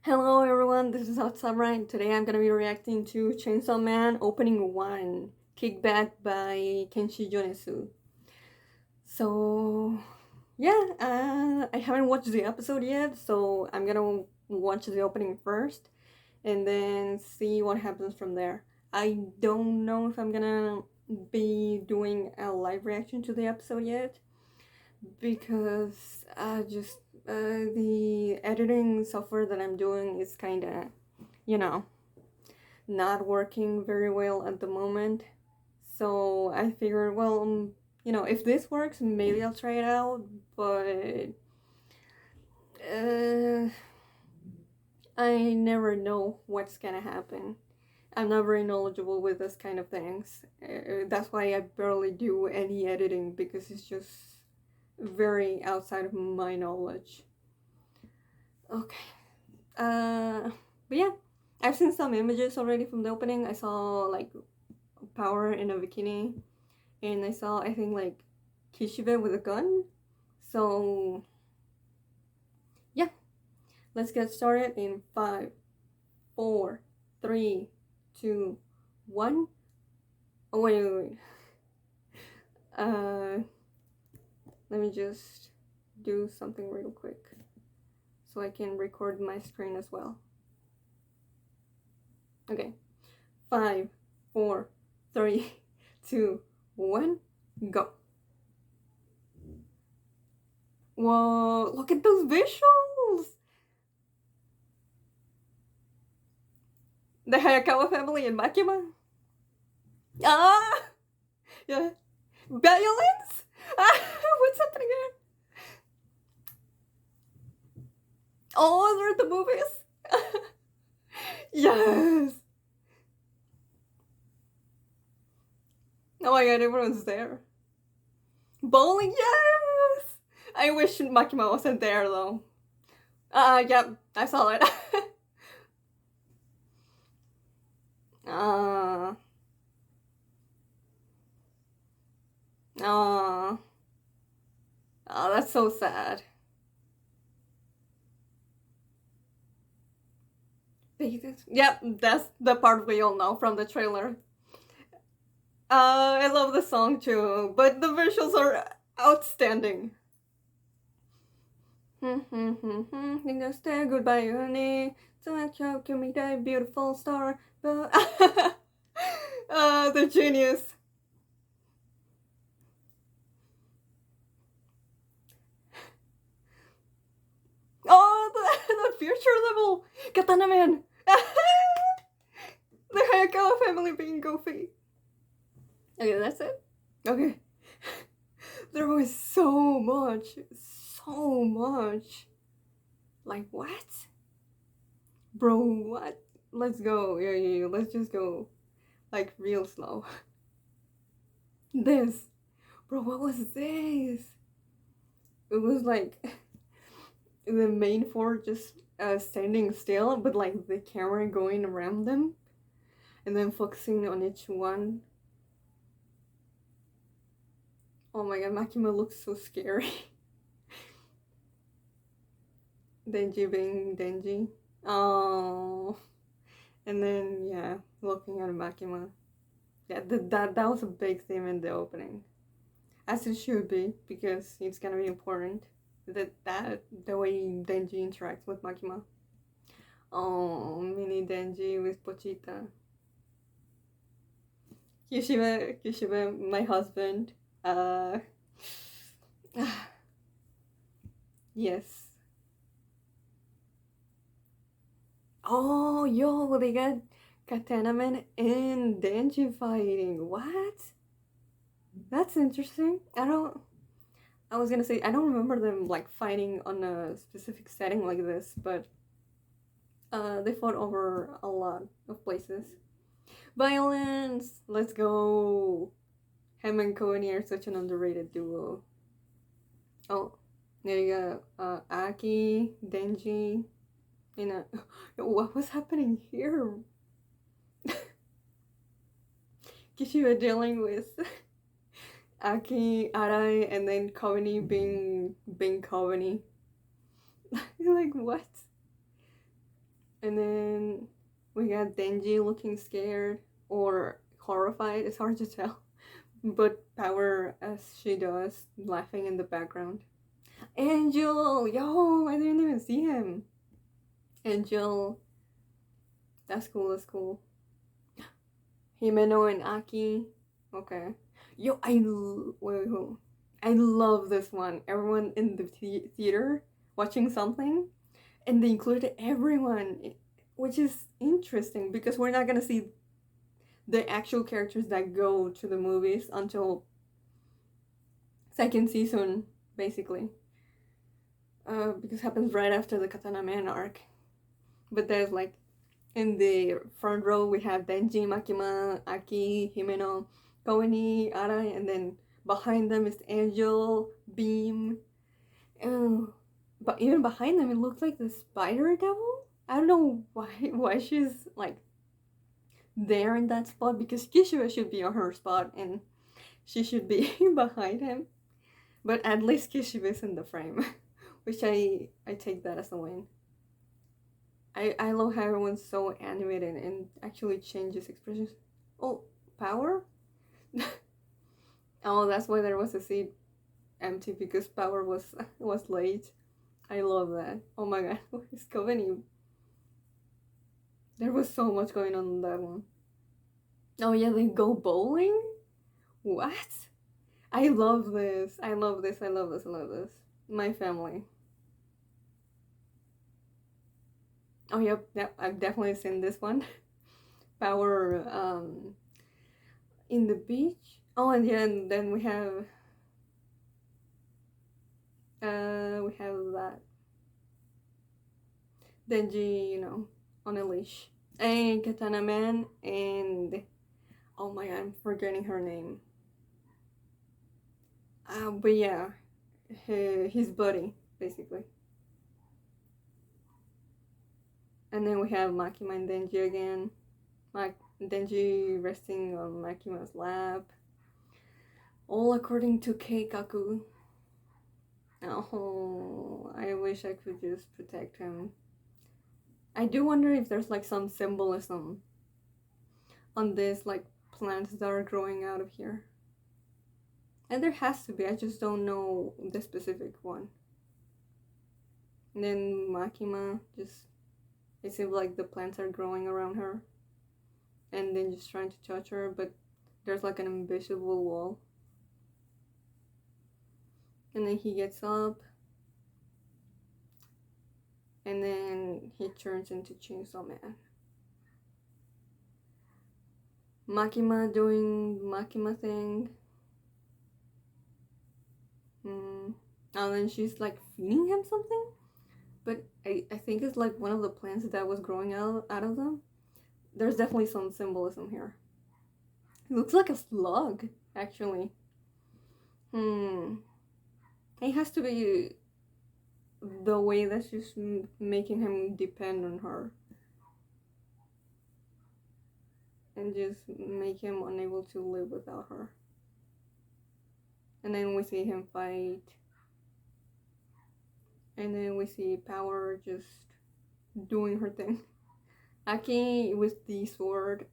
Hello everyone, this is Hot Samurai and today I'm gonna be reacting to Chainsaw Man Opening 1, Kickback by Kenshi Yonezu. So, yeah, I haven't watched the episode yet, so I'm gonna watch the opening first and then see what happens from there. I don't know if I'm gonna be doing a live reaction to the episode yet because the editing software that I'm doing is kind of, you know, not working very well at the moment. So I figured, well, if this works, maybe I'll try it out. But uh, I never know what's gonna happen. I'm not very knowledgeable with this kind of things. That's why I barely do any editing because it's just very outside of my knowledge. Okay. But yeah, I've seen some images already from the opening. I saw like Power in a bikini, and I saw I think like Kishibe with a gun. So yeah, let's get started in 5, 4, 3, 2, 1. Oh wait. Uh, let me just do something real quick so I can record my screen as well. Okay, 5, 4, 3, 2, 1, go. Whoa, look at those visuals! The Hayakawa family and Makima. Ah! Yeah. Violence? Ah, what's happening here? Oh, they're the movies? Yes! Oh my god, everyone's there. Bowling, yes! I wish Makima wasn't there though. Yep, I saw it. uh, uh, oh, that's so sad. Yep, that's the part we all know from the trailer. I love the song too, but the visuals are outstanding. Goodbye, honey. Give me that beautiful star. The genius. Oh, the future level. Katana Man. The Hayakawa family being goofy. Okay, that's it. Okay. There was so much. So much. Like, what? Bro, what? Let's go. Yeah. Let's just go. Like, real slow. This. Bro, what was this? It was like the main four just standing still, but like the camera going around them and then focusing on each one. Oh my god, Makima looks so scary. Denji being Denji. Oh. And then, yeah, looking at Makima. Yeah, that was a big theme in the opening. As it should be, because it's gonna be important. That the way Denji interacts with Makima. Oh, mini Denji with Pochita. Kishibe, my husband. Uh, yes. Oh, yo, they got Katana Man and Denji fighting. What? That's interesting. I was gonna say, I don't remember them like fighting on a specific setting like this, but they fought over a lot of places. Violence! Let's go! Hem and Kony are such an underrated duo. Oh, there you go. Aki, Denji, and what was happening here? Kishibe dealing with Aki, Arai, and then Kony being Kony. Like what? And then we got Denji looking scared or horrified. It's hard to tell. But Power, as she does, laughing in the background. Angel! Yo, I didn't even see him. Angel. That's cool, that's cool. Himeno and Aki. Okay. Yo, wait, wait. I love this one. Everyone in the theater watching something, and they included everyone, which is interesting because we're not gonna see the actual characters that go to the movies until second season, basically. Because it happens right after the Katana Man arc. But there's like in the front row we have Denji, Makima, Aki, Himeno, Kawani, Arai, and then behind them is Angel, Beam. Oh, but even behind them it looks like the Spider Devil. I don't know why she's like there in that spot because Kishibe should be on her spot and she should be behind him. But at least Kishibe is in the frame, which I take that as a win. I love how everyone's so animated and actually changes expressions. Oh, Power? Oh, that's why there was a seat empty because Power was late. I love that. Oh my god, where's Kavani? There was so much going on in that one. Oh yeah, they go bowling? What? I love this. I love this. I love this. I love this. My family. Oh yep, yep. I've definitely seen this one. Power in the beach. Oh, and yeah, and then we have that Denji, on a leash, and Katana Man, and oh my god, I'm forgetting her name. But yeah, his buddy basically. And then we have Makima and Denji again. Denji resting on Makima's lap. All according to Keikaku. Oh, I wish I could just protect him. I do wonder if there's like some symbolism on this, like plants that are growing out of here. And there has to be, I just don't know the specific one. And then Makima just, it seems like the plants are growing around her. And then just trying to touch her, but there's like an invisible wall. And then he gets up. And then he turns into Chainsaw Man. Makima doing Makima thing. And then she's like feeding him something. But I think it's like one of the plants that was growing out of them. There's definitely some symbolism here. It looks like a slug, actually. It has to be the way that she's making him depend on her. And just make him unable to live without her. And then we see him fight. And then we see Power just doing her thing. Aki with the sword.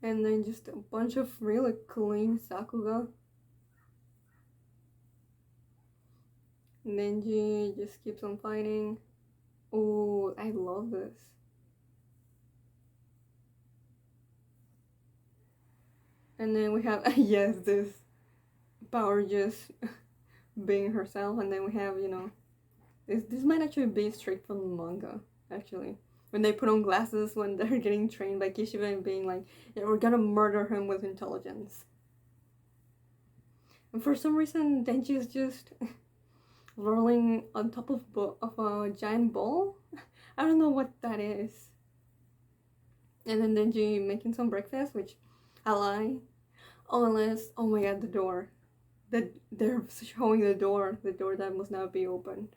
And then just a bunch of really clean Sakuga. And Denji just keeps on fighting. Oh, I love this. And then we have, yes, this Power just being herself. And then we have, this might actually be straight from the manga, actually. When they put on glasses when they're getting trained by Kishibe and being like, yeah, we're gonna murder him with intelligence. And for some reason, Denji is just rolling on top of a giant ball. I don't know what that is. And then Denji making some breakfast, which I lie. Unless, oh my god, the door. They're showing the door that must now be opened.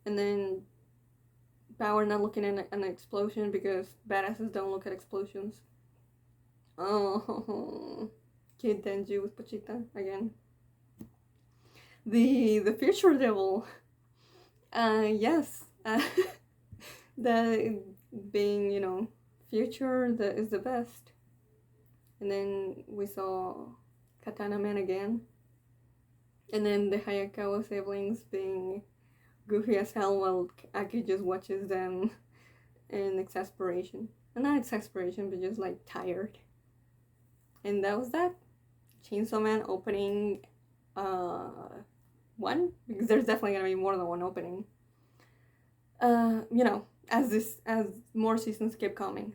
And then Power not looking at an explosion because badasses don't look at explosions. Oh, Kid Denji with Pachita again. The future devil. Yes. The being, future is the best. And then we saw Katana Man again. And then the Hayakawa siblings being goofy as hell while Aki just watches them in exasperation. And not exasperation, but just like tired. And that was that. Chainsaw Man opening one, because there's definitely gonna be more than one opening. As more seasons keep coming.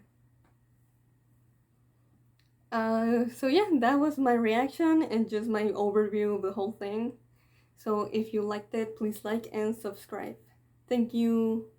So yeah, that was my reaction and just my overview of the whole thing. So if you liked it, please like and subscribe. Thank you.